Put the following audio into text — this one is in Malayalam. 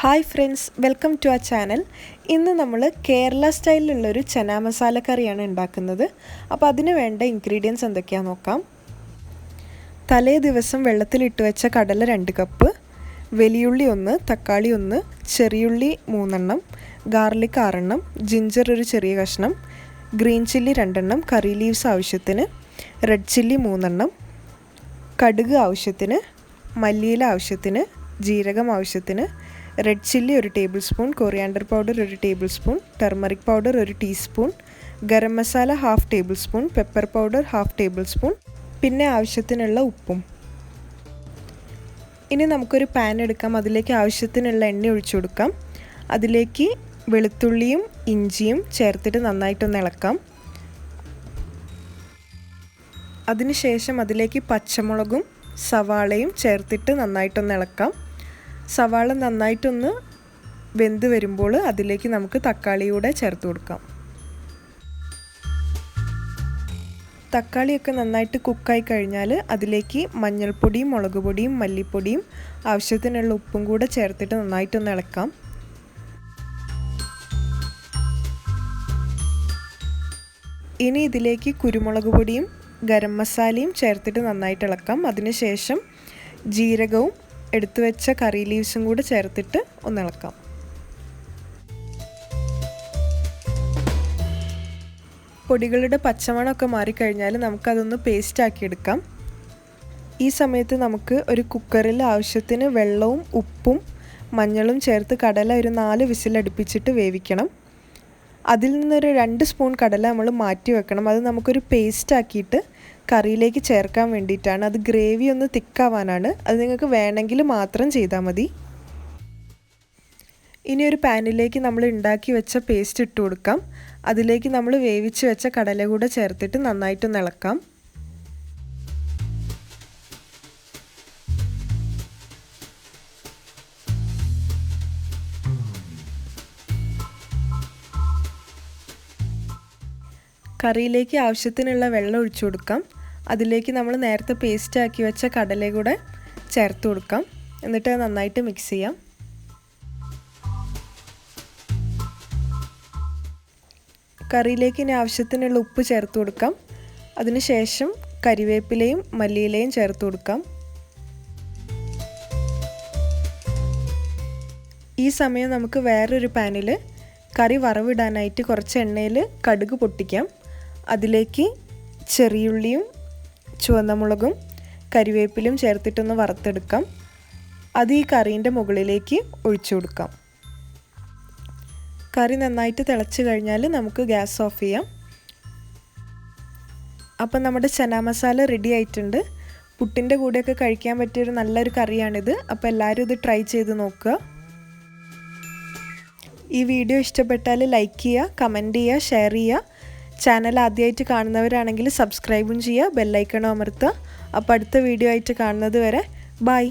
Hi friends, welcome to our channel. ഇന്ന് നമ്മൾ കേരള സ്റ്റൈലിലുള്ള ഒരു ചന മസാല കറിയാണ് ഉണ്ടാക്കുന്നത്. അപ്പോൾ അതിനു വേണ്ട ഇൻഗ്രീഡിയൻസ് എന്തൊക്കെയാണെന്ന് നോക്കാം. തലേ ദിവസം വെള്ളത്തിൽ ഇട്ട് വെച്ച കടല 2 കപ്പ്, വലിയുള്ളി 1, തക്കാളി 1, ചെറിയുള്ളി 3 എണ്ണം, ഗാർലിക് 6 എണ്ണം, ജിഞ്ചർ ഒരു ചെറിയ കഷ്ണം, ഗ്രീൻ ചില്ലി 2 എണ്ണം, കറി ലീവ്സ് ആവശ്യത്തിന്, റെഡ് ചില്ലി 3 എണ്ണം, കടുക് ആവശ്യത്തിന്, മല്ലിയില ആവശ്യത്തിന്, ജീരകം ആവശ്യത്തിന്, red chilli 1 table spoon, coriander powder 1 table spoon, turmeric powder 1 teaspoon, garam masala 1/2 table spoon, pepper powder 1/2 table spoon, പിന്നെ ആവശ്യത്തിനുള്ള ഉപ്പും. ഇനി നമുക്കൊരു പാൻ എടുക്കാം. അതിലേക്ക് ആവശ്യത്തിനുള്ള എണ്ണ ഒഴിച്ചു കൊടുക്കാം. അതിലേക്ക് വെളുത്തുള്ളിയും ഇഞ്ചിയും ചേർത്തിട്ട് നന്നായിട്ടൊന്ന് ഇളക്കാം. അതിനുശേഷം അതിലേക്ക് പച്ചമുളകും സവാളയും ചേർത്തിട്ട് നന്നായിട്ടൊന്ന് ഇളക്കാം. സവാള നന്നായിട്ടൊന്ന് വെന്ത് വരുമ്പോൾ അതിലേക്ക് നമുക്ക് തക്കാളിയൂടെ ചേർത്ത് കൊടുക്കാം. തക്കാളിയൊക്കെ നന്നായിട്ട് കുക്കായി കഴിഞ്ഞാൽ അതിലേക്ക് മഞ്ഞൾപ്പൊടിയും മുളക് പൊടിയും മല്ലിപ്പൊടിയും ആവശ്യത്തിനുള്ള ഉപ്പും കൂടെ ചേർത്തിട്ട് നന്നായിട്ടൊന്ന് ഇളക്കാം. ഇനി ഇതിലേക്ക് കുരുമുളക് പൊടിയും ഗരം മസാലയും ചേർത്തിട്ട് നന്നായിട്ട് ഇളക്കാം. അതിനുശേഷം ജീരകവും എടുത്തു വെച്ച കറി ലീവ്സും കൂടെ ചേർത്തിട്ട് ഒന്ന് ഇളക്കാം. പൊടികളുടെ പച്ചമണമൊക്കെ മാറിക്കഴിഞ്ഞാൽ നമുക്കതൊന്ന് പേസ്റ്റ് ആക്കിയെടുക്കാം. ഈ സമയത്ത് നമുക്ക് ഒരു കുക്കറിൽ ആവശ്യത്തിന് വെള്ളവും ഉപ്പും മഞ്ഞളും ചേർത്ത് കടല ഒരു 4 വിസിലടുപ്പിച്ചിട്ട് വേവിക്കണം. അതിൽ നിന്നൊരു 2 സ്പൂൺ കടല നമ്മൾ മാറ്റി വെക്കണം. അത് നമുക്കൊരു പേസ്റ്റ് ആക്കിയിട്ട് കറിയിലേക്ക് ചേർക്കാൻ വേണ്ടിയിട്ടാണ്. അത് ഗ്രേവി ഒന്ന് തിക്കാവാനാണ്. അത് നിങ്ങൾക്ക് വേണമെങ്കിൽ മാത്രം ചെയ്താൽ മതി. ഇനി ഒരു പാനിലേക്ക് നമ്മൾ ഉണ്ടാക്കി വെച്ച പേസ്റ്റ് ഇട്ട് കൊടുക്കാം. അതിലേക്ക് നമ്മൾ വേവിച്ച് വെച്ച കടല കൂടെ ചേർത്തിട്ട് നന്നായിട്ടൊന്ന് ഇളക്കാം. കറിയിലേക്ക് ആവശ്യത്തിനുള്ള വെള്ളം ഒഴിച്ചു കൊടുക്കാം. അതിലേക്ക് നമ്മൾ നേരത്തെ പേസ്റ്റ് ആക്കി വെച്ച കടല കൂടെ ചേർത്ത് കൊടുക്കാം. എന്നിട്ട് നന്നായിട്ട് മിക്സ് ചെയ്യാം. കറിയിലേക്ക് ഇനി ആവശ്യത്തിനുള്ള ഉപ്പ് ചേർത്ത് കൊടുക്കാം. അതിനുശേഷം കരിവേപ്പിലയും മല്ലിയിലയും ചേർത്ത് കൊടുക്കാം. ഈ സമയം നമുക്ക് വേറൊരു പാനിൽ കറി വറവിടാനായിട്ട് കുറച്ച് എണ്ണയിൽ കടുക് പൊട്ടിക്കാം. അതിലേക്ക് ചെറിയുള്ളിയും ചുവന്ന മുളകും കരിവേപ്പിലും ചേർത്തിട്ടൊന്ന് വറുത്തെടുക്കാം. അത് ഈ കറീൻ്റെ മുകളിലേക്ക് ഒഴിച്ചു കൊടുക്കാം. കറി നന്നായിട്ട് തിളച്ച് കഴിഞ്ഞാൽ നമുക്ക് ഗ്യാസ് ഓഫ് ചെയ്യാം. അപ്പം നമ്മുടെ ചന മസാല റെഡി ആയിട്ടുണ്ട്. പുട്ടിൻ്റെ കൂടെയൊക്കെ കഴിക്കാൻ പറ്റിയൊരു നല്ലൊരു കറിയാണിത്. അപ്പോൾ എല്ലാവരും ഇത് ട്രൈ ചെയ്ത് നോക്കുക. ഈ വീഡിയോ ഇഷ്ടപ്പെട്ടാൽ ലൈക്ക് ചെയ്യുക, കമൻറ്റ് ചെയ്യുക, ഷെയർ ചെയ്യുക. ചാനൽ ആദ്യമായിട്ട് കാണുന്നവരാണെങ്കിൽ സബ്സ്ക്രൈബും ചെയ്യുക, ബെല്ലൈക്കണും അമർത്തുക. അപ്പോൾ അടുത്ത വീഡിയോ ആയിട്ട് കാണുന്നത് വരെ ബൈ.